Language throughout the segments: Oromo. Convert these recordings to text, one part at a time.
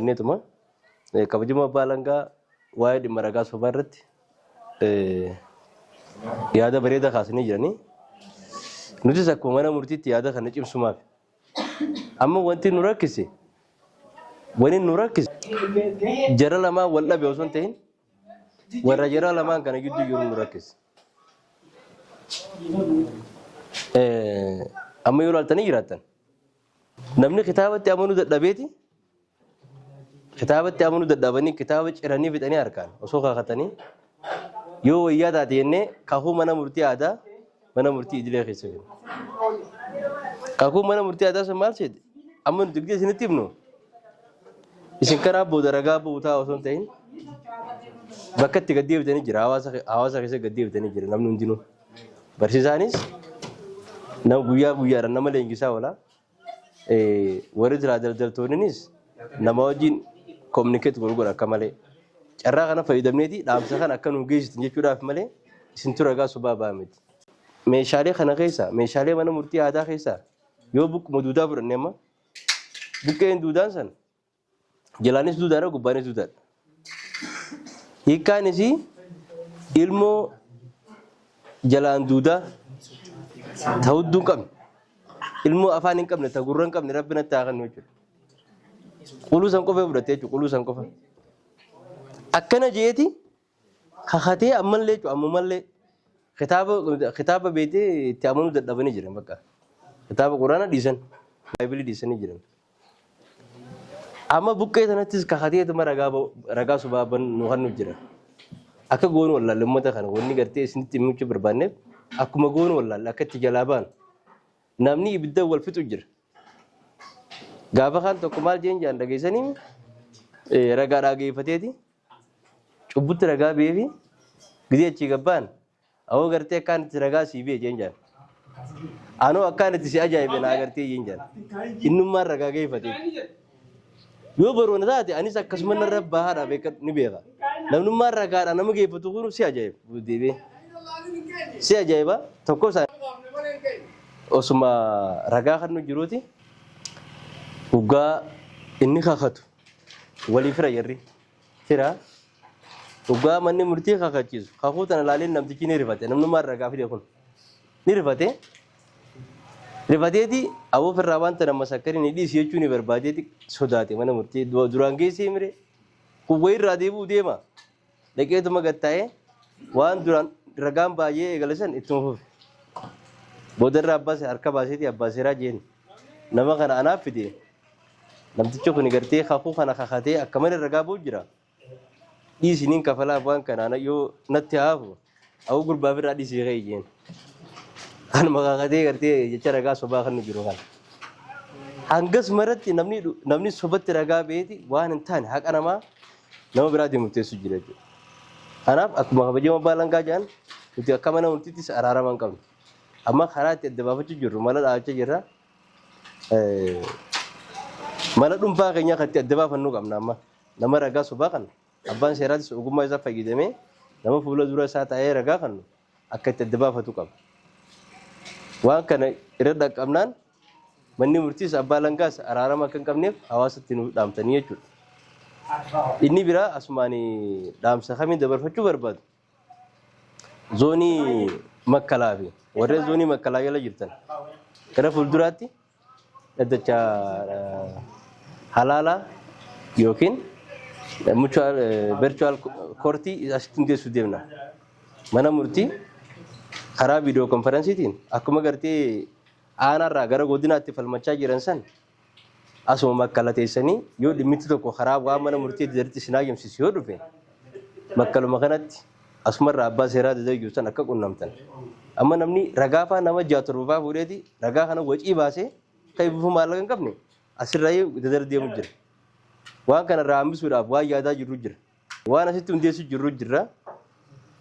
Netuma kabajuma balanga waa'ee dhimma ragaa sobaa irratti yaada bareedaa kaasanii jiranii nutis akkuma mana murtiitti yaada kana cimsumaaf amma wanti nu rakkise jara lamaa wal dhabe osoo hin ta'in warra jara lamaan kana gidduu jiru nu rakkise amma yoo laaltanii jiraattan namni kitaabatti amanuu dadhabeeti kitaabatti amanuu dadhabanii kitaaba ciranii fixanii harkaan osoo kaakatanii yoo wayyaa taate jennee kakuu mana murtii aadaa mana murtii idilee keessa jiru. Kakuu mana murtii aadaa sun maal jedhe amma nuti gidee isinitti himnu isin karaa booda ragaa buutaa osoo hin ta'in bakka itti gad deebitanii jira hawaasa keessa gad deebitanii jira namni hundinuu barsiisaanis nama guyyaa guyyaadhaan nama leenjisaa oola warri jira daldaltoonnis nama wajjin kominikeet godha akka malee carraa kana fayyadamneeti dhaamsa kana akka nu geessitan jechuudhaaf malee isintu ragaa sobaa baameti. Meeshaalee kana keessa meeshaalee mana murtii aadaa keessa yoo bukkuma duudaa fudhanne amma bukkeen duudaan san jalaanis duudaadha gubbaanis duudaadha. Hiikkaanis ilmoo jalaan duudaa ta'udduu hin qabne ilmoo afaan hin qabne ta gurra hin qabne rabbi natti haa kennu jechuudha. Quluu san qofa fudhattee jechuudha quluu san qofa. Akkana jeeti kakatee ammallee jechuudha ammumallee kitaaba beetee itti amanuu dadhabanii jiran bakka kitaaba quraana dhiisan baayibilii dhiisanii jiran. Amma buqqee sanattis kakateetuma ragaa sobaa nu hannu jira. Akka goonu wallaalle uummata kana wanni gartee isinitti himuuchi barbaanneef akkuma goonu wallaalle akka itti jalaa baan namni ibidda wal fixu jira. Gaafa kaan tokko maal jeen jaan dhageessanii ragaa dhaageeffateeti cubbutti ragaa beefi gidee achii gabbaan awoo gartee akkaan itti ragaa sii bee jeen jaan anoo akkaan itti si ajaa'ibe naa gartee jeen jaan innummaan ragaa geeffateeti. Yoo baroona taate anis akkasuma narra bahaadha ni beeka namnummaan ragaadha nama geeffatu kun si ajaa'iba deebee si ajaa'iba tokko isaan osuma ragaa kan nu jiruuti ugaa inni kakatu walii fira jirri fira ugaa manni murtii kakachiisu kakuu tana laaleen namtichi ni rifate namnummaan ragaa fide kun ni rifateeti aboo firraa wanta nama sakkari ni dhiisi jechuun ni barbaadeeti sodaate mana murtii duraan geessee mire kuwwee irraa deebuu deema dhaqeetuma gattaa'ee waan duraan ragaan baay'ee eegalasan ittuma fufe boodarra abbaas harka baaseeti abbaaseeraa jeen nama kana anaaf fide namtichi kun gartee kakuu kana kakatee akka mana ragaa buu jira dhiisiniin kafalaaf waan kanaan yoo natti haafu awuu gurbaaf irraa dhiisii ka'e jeen kan makakatee gartee jecha ragaa sobaa kan nu jiru kana hangas maratti namni sobatti ragaa beeti waan hin taane haqa namaa nama biraatiin murteessu jira jechuudha. Kanaaf akkuma kabajama baalangaa jedhan nuti akka mana murtiittis araarama hin qabnu amma karaa itti adda baafachuu jirru mala dhaabachaa jirra mala dhuunfaa keenya kan itti adda baafannuu qabna amma nama ragaa sobaa kana abbaan seeraatis ogummaa isaa fayyadamee nama fuula dura isaa taa'ee ragaa kannu akka itti adda baafatu qaba. Waan kana irra dhaqqabnaan manni murtiis abbaa langaas araarama akka hin qabneef hawaasatti nu dhaamtanii jechuudha. Inni biraa asumaan dhaamsa kamiin dabarfachuu barbaadu. Zoonii Makkalaa fi warreen zoonii Makkalaa jala jirtan gara fuulduraatti dhaddacha halaalaa yookiin virtual koortii asitti hundeessuu deemna. Mana murtii karaa viidiyoo konferensiitiin akkuma gartee aanaarraa gara godinaatti falmachaa jiran san asuma Makkala teessanii yoo dhimmitti tokko karaa waan mana murtii itti isin hayyamsiisu yoo dhufe Makkaluma kanatti asumarraa abbaa seeraa dadayyu san akka qunnamtan. Amma namni ragaa faa nama ja'a torbafaa fuudheeti ragaa kana wacii baasee kan ifuuf maallaqa hin qabne asirraa dadar deemu jira. Waan kanarraa hambisuudhaaf waan yaadaa jirru jira. Waan asitti hundeessu jirru jira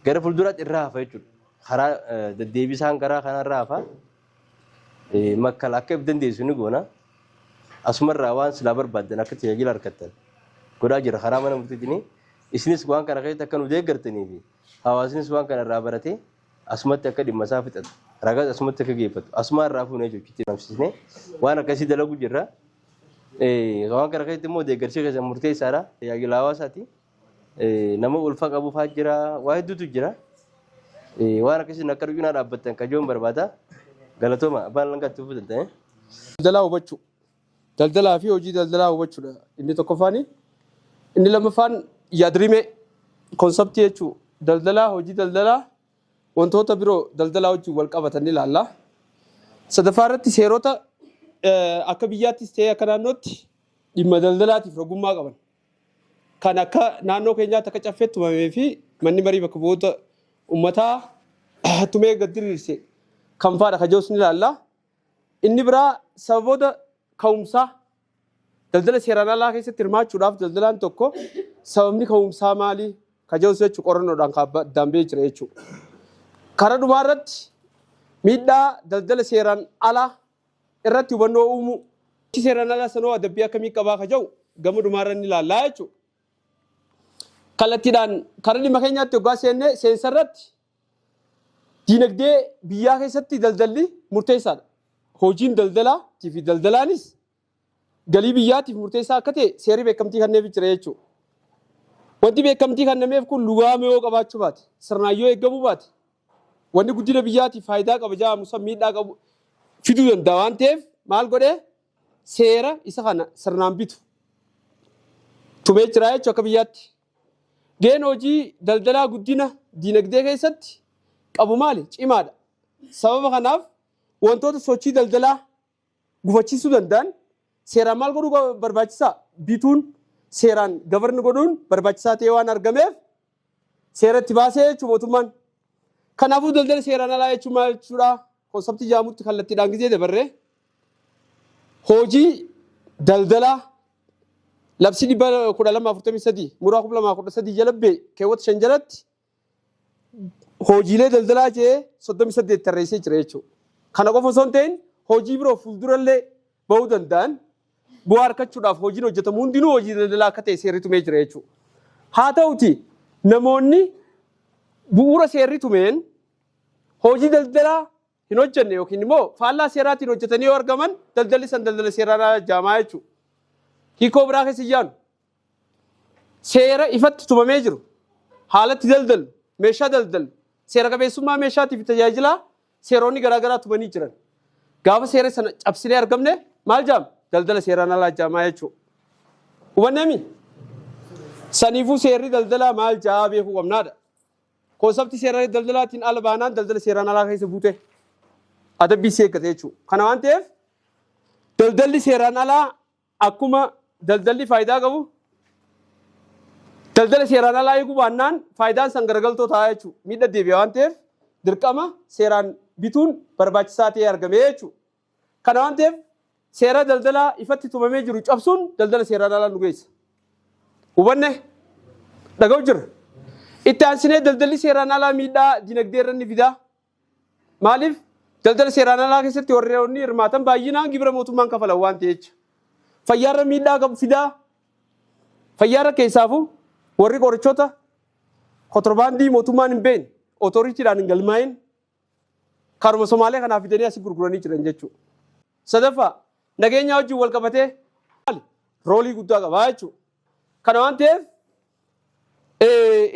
gara fuulduraatti irraa hafa jechuudha. Karaa deddeebisaan karaa kanarraa hafa Makkala akka dandeessu ni goona asumarraa waan silaa barbaaddan akka tajaajila argattan godhaa jira karaa mana murtiitiin isinis waan kana keessatti akka nu deeggartanii fi hawaasnis waan kanarraa baratee asumatti akka dhimma isaa fixatu ragaas asumatti akka geeffatu asumarraa fuunee jechuutti namsisnee waan akkasii dalagu jirra Waan kana keessatti immoo deeggarsi keessa murteessaadha. Tajaajila hawaasaati. Nama ulfa qabuuf haa jira, waa hedduutu jira. Waan akkasiin akka dhuginaa dhaabbattan kajoon barbaada. Galatooma abbaan langaatti uffatan ta'e. Daldalaa hubachuu. Daldalaa fi hojii daldalaa hubachuudha. Inni tokkoffaani. Inni lammaffaan yaadrimee konseptii jechuudha. Daldalaa hojii daldalaa wantoota biroo daldalaa wajjin wal qabatan ni ilaalla. Sadaffaa irratti seerota akka biyyaattis ta'ee akka naannootti dhimma daldalaatiif rogummaa qaban. Kan akka naannoo keenyaatti akka caffeetti tumamee fi manni marii bakka bu'oota uummataa tumee gad diriirse kan fa'aadha kajoos ni ilaalla. Inni biraa sababoota ka'umsaa daldala seeraan alaa keessatti hirmaachuudhaaf daldalaan tokko sababni ka'umsaa maalii kajoos jechuun qorannoodhaan dambee jira jechuudha. Karaa dhumaa irratti miidhaa daldala seeraan alaa irratti hubannoo uumuu. Seeraan alaa sanoo adabbii akkamii qabaa kaja'u gama dhumaa irra ni ilaallaa jechuudha. Kallattiidhaan karaa dhimma keenyaatti yoggaa seennee seensarratti diinagdee biyyaa keessatti daldalli murteessaadha. Hojiin daldalaatii fi daldalaanis galii biyyaatiif murteessaa akka ta'e seerri beekamtii kenneef jira jechuudha. Wanti beekamtii kennameef kun lugaamee yoo qabaachuu baate, sirnaayyoo eeggamuu baate, wanni guddina biyyaatiif faayidaa qaba jedhamu san miidhaa qabu fiduu danda'a waan ta'eef maal godhee seera isa kana sirnaan bitu tumee jira jechuudha akka biyyaatti. Gaheen hojii daldalaa guddina diinagdee keessatti qabu maali? Cimaadha. Sababa kanaaf wantoota sochii daldalaa gufachiisuu danda'an seeraan maal godhuu barbaachisaa? Bituun seeraan gabarni godhuun barbaachisaa ta'ee waan argameef seera itti baasee jechuudha mootummaan. Kanaafuu daldala seeraan alaa jechuun maal jechuudha? Konseptii jaamutti kallattiidhaan gisee dabarree hojii daldalaa labsii 1243 muraa 2013 jala ba'e keewwata 5 jalatti hojiilee daldalaa jee 38 tarreessee jira jechuudha. Kana qofa osoo hin ta'in hojii biroo fuuldurallee bahuu danda'an bu'aa argachuudhaaf hojiin hojjetamu hundinuu hojii daldalaa akka ta'e seerri tumee jira jechuudha. Haa ta'uti namoonni bu'uura seerri tumeen hojii daldalaa hin hojjenne yookiin immoo faallaa seeraatiin hojjetanii yoo argaman daldalli san daldala seeraan alaa jaamaa jechuudha. Hiikoo biraa keessa ijaan seera ifatti tumamee jiru haalatti daldalu meeshaa daldalu seera qabeessummaa meeshaatiif tajaajilaa seeronni garaagaraa tumanii jiran gaafa seera sana cabsinee argamne maal jaama daldala seeraan alaa jaamaa jechuudha. Hubanneemi saniifuu seerri daldalaa maal jaa beekuu qabnaadha. Konseptii seera daldalaatiin ala baanaan daldala seeraan alaa keessa buute adabbii si eeggate jechuudha. Kana waan ta'eef daldalli seeraan alaa akkuma daldalli faayidaa qabu daldala seeraan alaa eeguu baannaan faayidaan san garagaltoo ta'a jechuudha. Miidhaa deebi'a waan ta'eef dirqama seeraan bituun barbaachisaa ta'ee argamee jechuudha. Kana waan ta'eef seera daldalaa ifatti tumamee jiru cabsuun daldala seeraan alaa nu geessa. Hubanne dhaga'u jirra. Itti aansinee daldalli seeraan alaa miidhaa dinagdee irra ni fidaa. Maaliif daldala seeraan alaa keessatti warreen hirmaatan baay'inaan gibira mootummaan kafalan waan ta'eef fayyaarra miidhaa qabu fidaa. Fayyaarra keessaafuu warri qorichoota kontirbaandii mootummaan hin beekne otoritiidhaan hin galmaa'in karuma Somaalee kanaaf fidanii asii gurguranii jiran jechuudha. Sadaffaa nageenya wajjin wal qabatee roolii guddaa qabaa jechuudha. Kana waan ta'eef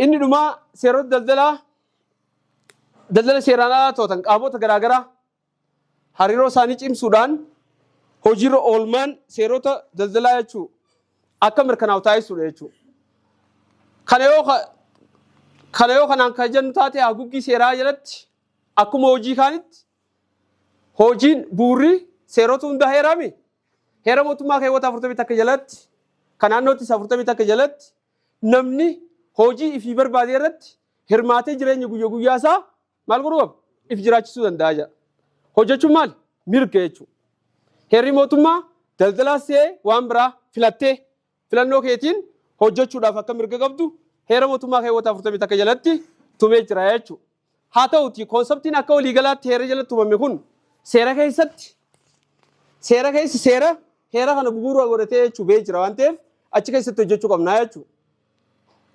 inni dhumaa seerota daldala seeraan alaa to'atan qaamota garaagaraa hariiroo isaanii cimsuudhaan hojiirra oolmaan seerota daldalaa jechuudha akka mirkanaa'u taasisuudha jechuudha. Kana yoo kanaan kan jennu taate haguuggii seeraa jalatti akkuma hojii kaanitti hojiin bu'uurri seerota hunda heerami. Heera mootummaa keewwata 41 jalatti kan naannootti 41 jalatti namni hojii ifii barbaadee irratti hirmaatee jireenya guyyaa isaa maal godhuu qaba? If jiraachisuu danda'a jira. Hojjechuun maali? Mirga jechuudha. Heerri mootummaa daldalaas ta'ee waan biraa filattee filannoo keetiin hojjechuudhaaf akka mirga qabdu heera mootummaa keewwata 41 jalatti tumee jira jechuudha. Haa ta'uti konseptiin akka waliigalaatti heera jalatti tumame kun seera keessatti heera kana bu'uura godhatee jechuu bee jira waan ta'eef achi keessatti hojjechuu qabnaa jechuudha.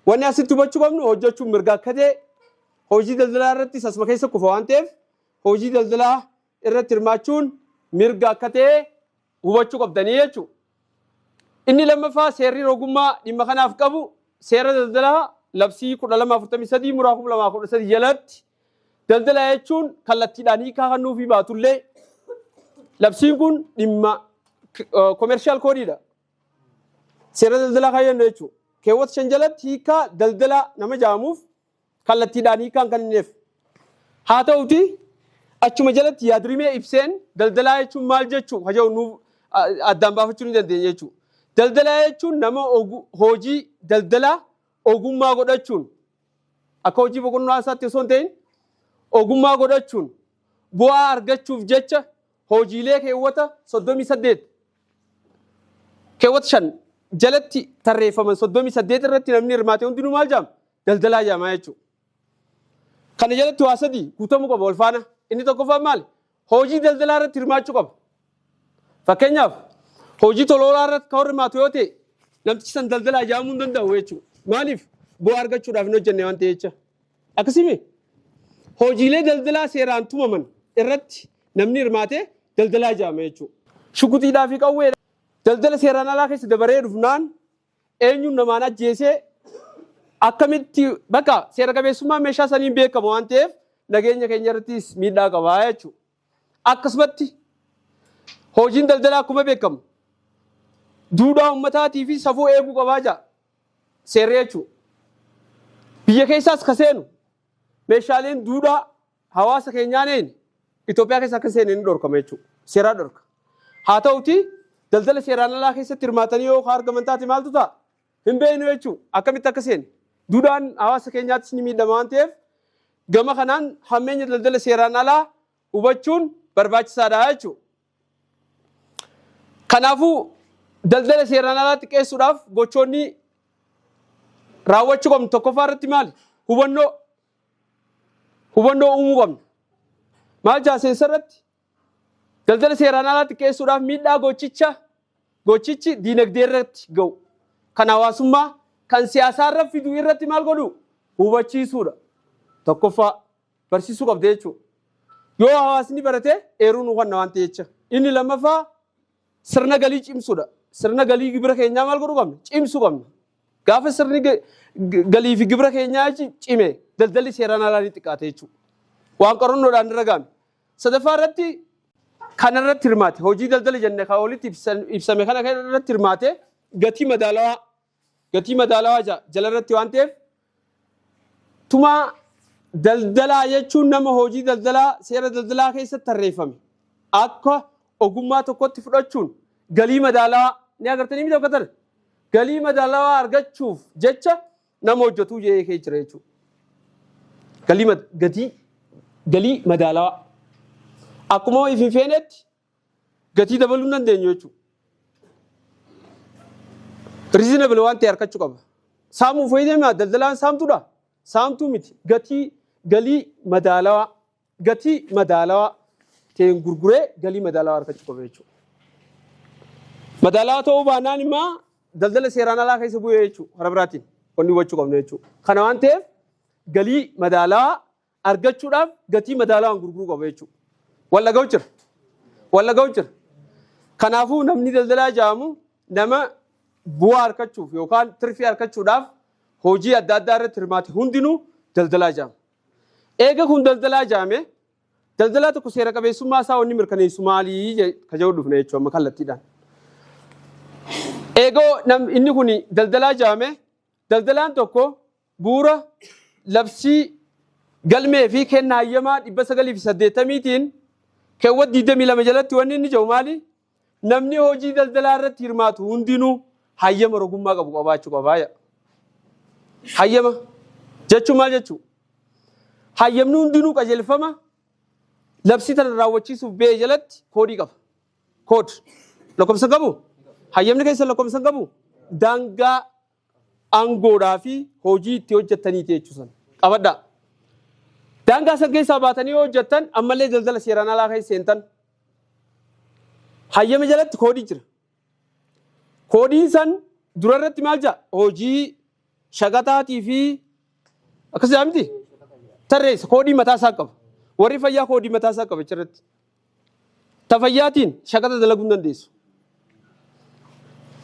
Wanni asitti hubachuu qabnu hojjechuun mirga akka ta'e hojii daldalaa irratti asuma keessa kufa waan ta'eef hojii daldalaa irratti hirmaachuun mirga akka ta'e hubachuu qabdanii jechuudha. Inni lammaffaa seerri ogummaa dhimma kanaaf qabu seera daldalaa labsii 1243 muraa 2013 jalatti daldala jechuun kallattiidhaan hiikaa kan nuufi baatullee labsiin kun dhimma commercial code seera daldalaa kan jennu jechuudha. Keewwata 5 jalatti hiikaa daldalaa nama jaamuuf kallattiidhaan hiikaan kan hinneef. Haa ta'uti achuma jalatti yaadrimee ibseen daldalaa jechuun maal jechuu haja'u nuuf addaan baafachuu ni dandeenya jechuudha. Daldalaa jechuun nama hojii daldalaa ogummaa godhachuun akka hojii boqonnaa isaatti osoo hin ta'in ogummaa godhachuun bu'aa argachuuf jecha hojiilee keewwata 38 keewwata 5 jalatti tarreeffaman 38 irratti namni hirmaate hundinuu maal jaama daldalaa jaamaa jechuudha. Kana jalatti waa sadii guutamuu qaba wal faana. Inni tokkoffaan maali? Hojii daldalaa irratti hirmaachuu qaba. Fakkeenyaaf hojii tololaa irratti kan hirmaatu yoo ta'e namtichi san daldalaa jaamuu hin danda'u jechuudha. Maaliif? Bu'aa argachuudhaaf hin hojjenne waan ta'eef jecha. Akkasimi hojiilee daldalaa seeraan tumaman irratti namni hirmaate daldalaa jaama jechuudha. Shukutiidhaa fi qawwee daldala seeraan alaa keessa dabaree dhufnaan eenyuun namaan ajjeesee akkamitti bakka seera qabeessummaa meeshaa saniin beekama waan ta'eef nageenya keenya irrattis miidhaa qaba jechuudha. Akkasumatti hojiin daldalaa akkuma beekamu duudhaa ummataatii fi safuu eeguu qabaa jira seerri jechuudha. Biyya keessaas ka seenu meeshaaleen duudhaa hawaasa keenyaan Itoophiyaa keessa akka seenu ni dhorkama jechuudha. Seeraa dhorka. Haa ta'uti daldala seeraan alaa keessatti hirmaatanii yoo argaman taate maaltu ta'a? Hin beeknu jechuudha. Akkamitti akka seenu duudhaan hawaasa keenyaattis ni miidhama waan ta'eef gama kanaan hammeenya daldala seeraan alaa hubachuun barbaachisaadha jechuudha. Kanaafuu daldala seeraan alaa xiqqeessuudhaaf gochoonni raawwachuu qabnu tokkoffaa irratti maali? Hubannoo uumuu qabna. Maal jaaseessa irratti daldala seeraan alaa xiqqeessuudhaaf miidhaa gochichi diinagdee irratti ga'u kan hawaasummaa kan siyaasaa irra fidu irratti maal godhu hubachiisuudha. Tokkoffaa barsiisuu qabda jechuudha. Yoo hawaasni barate eeruun hubanna waan ta'eef. Inni lammaffaa sirna galii cimsuudha. Sirna galii gibira keenyaa maal godhuu qabna? Cimsuu qabna. Gaafa sirni galii fi gibira keenyaa cime daldalli seeraan alaa ni xiqqaata jechuudha. Waan qorannoodhaan irra gaame. Sadaffaa irratti kana irratti hirmaate hojii daldala jenne kan olitti ibsame kana irratti hirmaate gatii madaalawaa jala irratti waan ta'eef tumaa daldalaa jechuun nama hojii daldalaa seera daldalaa keessatti tarreeffame akka ogummaa tokkotti fudhachuun galii madaalawaa ni agartanii miti akka ta'e galii madaalawaa argachuuf jecha nama hojjetuu jee kee jira jechuudha. Galii madaalawaa akkuma ifin feenetti gatii dabaluu hin dandeenyu jechuudha. Reasonable waan ta'e argachuu qaba. Saamuu fayyadamaa daldalaan saamtuudha. Saamtuu miti galii madaalawaa ta'een gurguree galii madaalawaa argachuu qaba jechuudha. Madaalawaa ta'uu baannaan immoo daldala seeraan alaa keessa bu'ee jechuudha. Hara biraatiin wanni hubachuu qabna jechuudha. Kana waan ta'eef galii madaalawaa argachuudhaaf gatii madaalawaan gurguruu qaba jechuudha. Wal dhaga'u jira. Kanaafuu namni daldalaa jaamu nama bu'aa argachuuf yookaan tirfii argachuudhaaf hojii adda addaa irratti hirmaate hundinuu daldalaa jaama. Eega kun daldalaa jaame daldalaa tokko seera qabeessummaa isaa wanni mirkaneessu maalii ka jedhu dhufne jechuudha amma kallattiidhaan. Eegoo inni kun daldalaa jaame daldalaan tokko bu'uura labsii galmee fi kennaa hayyamaa 980tiin keewwata 22 jalatti wanni inni jedhu maali? Namni hojii daldalaa irratti hirmaatu hundinuu hayyama ogummaa qabu qabaachuu qabaa. Hayyama jechuun maal jechuudha? Hayyamni hundinuu qajeelfama labsii tana raawwachiisuuf ba'e jalatti koodii qaba. Lakkoofsa qabu? Hayyamni keessa lakkoofsa qabu? Daangaa aangoodhaa fi hojii itti hojjettaniiti jechuusan qabadhaa. Daangaa san keessaa baatanii yoo hojjettan ammallee daldala seeraan alaa keessa seentan. Hayyama jalatti koodii jira. Koodiin san dura irratti maal jaa? Hojii shaqaxaatii fi akkasii miti tarreessa koodii mataa isaa qaba. Warri fayyaa koodii mataa isaa qaba achirratti. Ta fayyaatiin shaqaxa dalaguu hin dandeessu.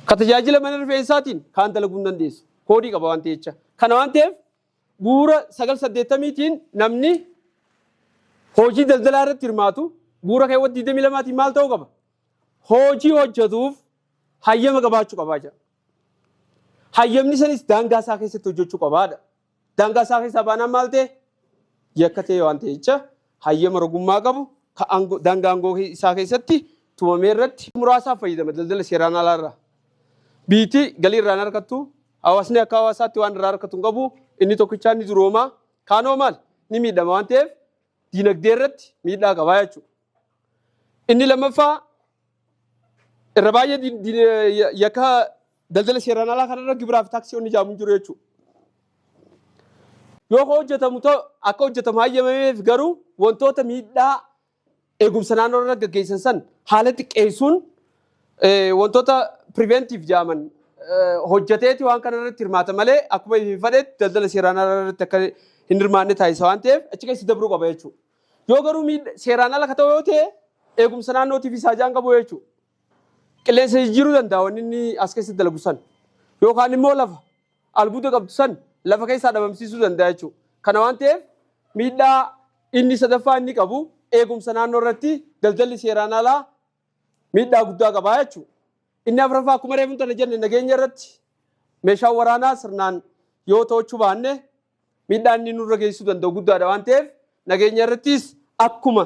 Katajaajila mana rifeensaatiin kaan dalaguu hin dandeessu. Koodii qaba waan ta'echa. Kana waan ta'eef bu'uura 980tiin namni hojii daldalaa irratti hirmaatu bu'uura keewwata 22tiin maal ta'uu qaba? Hojii hojjetuuf hayyama qabaachuu qabaa jira. Hayyamni sanis daangaa isaa keessatti hojjechuu qabaadha. Daangaa isaa keessaa baanaan maal ta'e? Yakka ta'e waan ta'echa hayyama rogummaa qabu daangaa aangoo isaa keessatti tumamee irratti muraasaaf fayyadama daldala seeraan alaa irraa. Biitii galii irraan argattu hawaasni akka hawaasaatti waan irraa argatu hin qabu inni tokkichaan ni duroomaa kaanoo maal ni miidhama waan ta'eef diinagdee irratti miidhaa qabaa jechuudha. Inni lammaffaa irra baay'ee yakka daldala seeraan alaa kanarra gibiraaf taaksiiwwan ijaamuun jiru jechuudha. Yoo hojjetamu akka hojjetamu hayyamameef garuu wantoota miidhaa eegumsa naannoo irra gaggeessan san haala xiqqeessuun wantoota preventive jaaman hojjeteeti waan kana irratti hirmaata malee akkuma fedhetti daldala seeraan alaa irratti akka hin hirmaanne taasisa waan ta'eef achi keessa dabruu qaba jechuudha. Yoo garuu seeraan ala ka ta'u yoo ta'e eegumsa naannootiif isaa jaan qabu jechuudha. Qilleensa jijjiiruu danda'a wanni inni as keessatti dalagu san yookaan immoo lafa albuuda qabdu san lafa keessaa dhabamsiisuu danda'a jechuudha. Kana waan ta'eef miidhaa inni sadaffaa inni qabu eegumsa naannoo irratti daldalli seeraan alaa miidhaa guddaa qabaa jechuudha. Inni afuraffaa akkuma reefuun tana jenne nageenya irratti meeshaan waraanaa sirnaan yoo to'achuu baanne miidhaan inni nurra geessisuu danda'u guddaadha waan ta'eef nageenya irrattis akkuma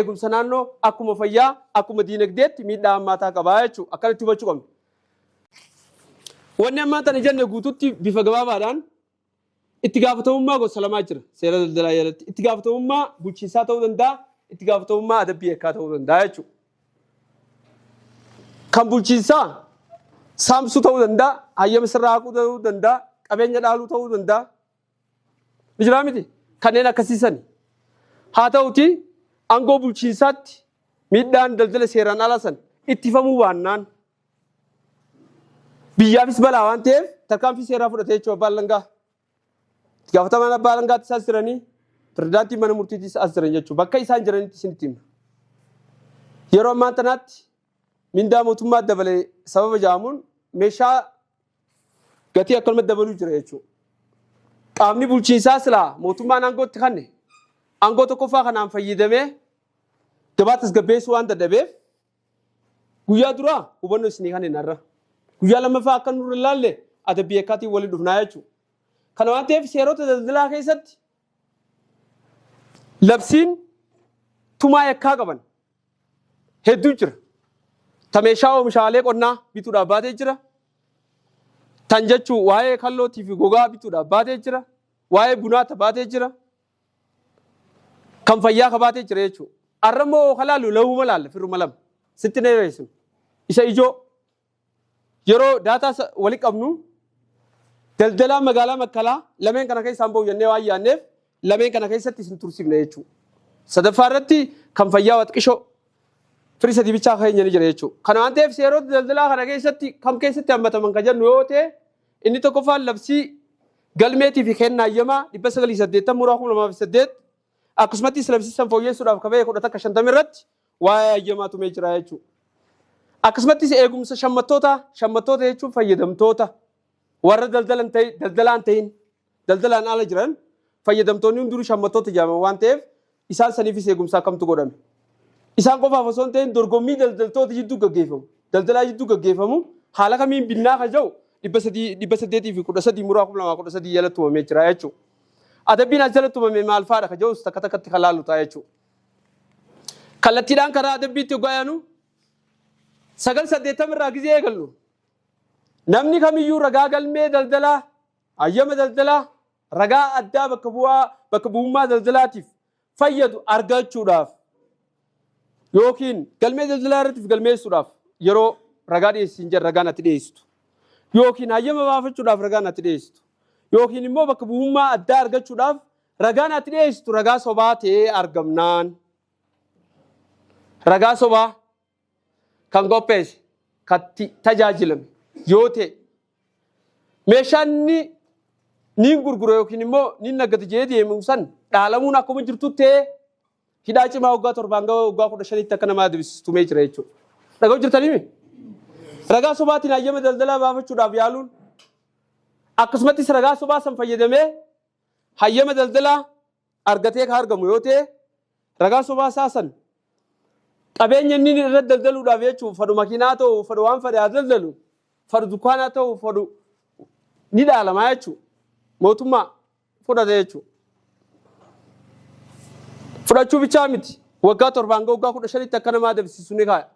eegumsa naannoo akkuma fayyaa akkuma diinagdeetti miidhaa hammaataa qabaa jechuudha. Akkanatti hubachuu qabna. Wanni ammaa tana jenne guutuutti bifa gabaabaadhaan itti gaafatamummaa gosa lamaa jira seera daldalaa jalatti. Itti gaafatamummaa bulchiinsaa ta'uu danda'a, itti gaafatamummaa adabbii yakkaa ta'uu danda'a jechuudha. Kan bulchiinsaa saamsuu ta'uu danda'a, hayyama sirraa haquu ta'uu danda'a, qabeenya dhaaluu ta'uu danda'a. Bijiraa miti kanneen akkasiisani. Haa ta'uti aangoo bulchiinsaatti miidhaan daldala seeraan alaa san ittifamuu baannaan biyyaafis balaa waan ta'eef tarkaanfii seeraa fudhatee jechuudha abbaan alangaa. Itti gaafatamaan abbaa alangaatti isaas jiranii pirezidaantii mana murtiittis as jiran jechuudha. Bakka isaan jiranitti isinitti hima. Yeroo ammaa tanaatti mindaa mootummaa dabalee sababa jaamuun meeshaa gatii akkanuma dabaluu jira jechuudha. Qaamni bulchiinsaa silaa mootummaan aangootti kanne aangoo tokkoffaa kanaan fayyadamee gabaa tasgabbeessuu waan dadhabeef guyyaa duraa hubannoo isinii kan hin arra. Guyyaa lammaffaa akka nurra ilaalle adabbii yakkaatiin waliin dhufnaa jechuudha. Kana waan ta'eef seerota daldalaa keessatti labsiin tumaa yakkaa qaban hedduu jira. Ta meeshaa oomishaalee qonnaa bituudhaaf baatee jira. Tan jechuun waa'ee kallootii fi gogaa bituudhaaf baatee jira. Waa'ee bunaa baatee jira. Kan fayyaa baatee jira jechuudha. Arramoo kalaalu lawuma laalla firuma lama. Sitti neereessu. Isa ijoo yeroo daataa wali qabnu daldalaa magaalaa Makkalaa lameen kana keessaan bahu jennee waan yaanneef lameen kana keessatti isin tursiifne jechuudha. Sadaffaa irratti kan fayyaa waxqishoo firii sadii bichaa keenya ni jira jechuudha. Kana waan ta'eef seerota daldalaa kana keessatti kam keessatti hammataman kan jennu yoo ta'e inni tokkoffaan labsii galmeetii fi kennaa hayyamaa 980/2008 akkasumattis labsii san fooyyessuudhaaf kabee 1150 irratti waa'ee hayyamaa tumee jira jechuudha. Akkasumattis eegumsa shammattoota jechuun fayyadamtoota warra daldalaan ta'in daldalaan ala jiran fayyadamtoonni hunduu shammattoota jedhaman waan ta'eef isaan saniifis eegumsa akkamtu godhame. Isaan qofaaf osoo hin ta'in dorgommii daldaltoota jidduu gaggeeffamu. Daldalaa jidduu gaggeeffamu haala kamiin binnaa kan jiru 313 jalatti tumamee jira jechuudha. Adabbiin as jalatti tumame maal fa'aadha kan jiru takka takkatti kan laallu ta'a jechuudha. Kallattiidhaan karaa adabbiitti hoggaa yaanu 980 irraa gizee eegallu. Namni kamiyyuu ragaa galmee daldalaa, hayyama daldalaa, ragaa addaa bakka bu'ummaa daldalaatiif fayyadu argachuudhaaf yookiin galmee daldalaa irratti galmeessuudhaaf yeroo ragaa dhiyeessin jedhu ragaan ati dhiyeessitu yookiin hayyama baafachuudhaaf ragaan ati dhiyeessitu yookiin immoo bakka bu'ummaa addaa argachuudhaaf ragaan ati dhiyeessitu ragaa sobaa ta'ee argamnaan ragaa sobaa kan qopheesse kan tajaajilame yoo ta'e meeshaan ni gurgura yookiin immoo ni nagata jedhee deemu san dhaalamuun akkuma jirtu ta'ee hidhaa cimaa waggaa 7 hanga waggaa 15tti akka namaa tumee jira jechuudha. Dhaga'u jirtanii Ragaa sobaatiin hayyama daldalaa baafachuudhaaf yaaluun akkasumattis ragaa sobaa san fayyadamee hayyama daldalaa argatee kan argamu yoo ta'e ragaa sobaa saasan qabeenya inni irratti daldaluudhaaf jechuun fadhu makiinaa ta'u fadhu waan fadhe haa daldalu fadhu dukkaanaa ta'u fadhu ni dhaalamaa jechuudha. Mootummaa fudhate jechuudha. Fudhachuu bichaa miti waggaa 7 hanga waggaa 15 akka namaa dabsiisu ni kaaya.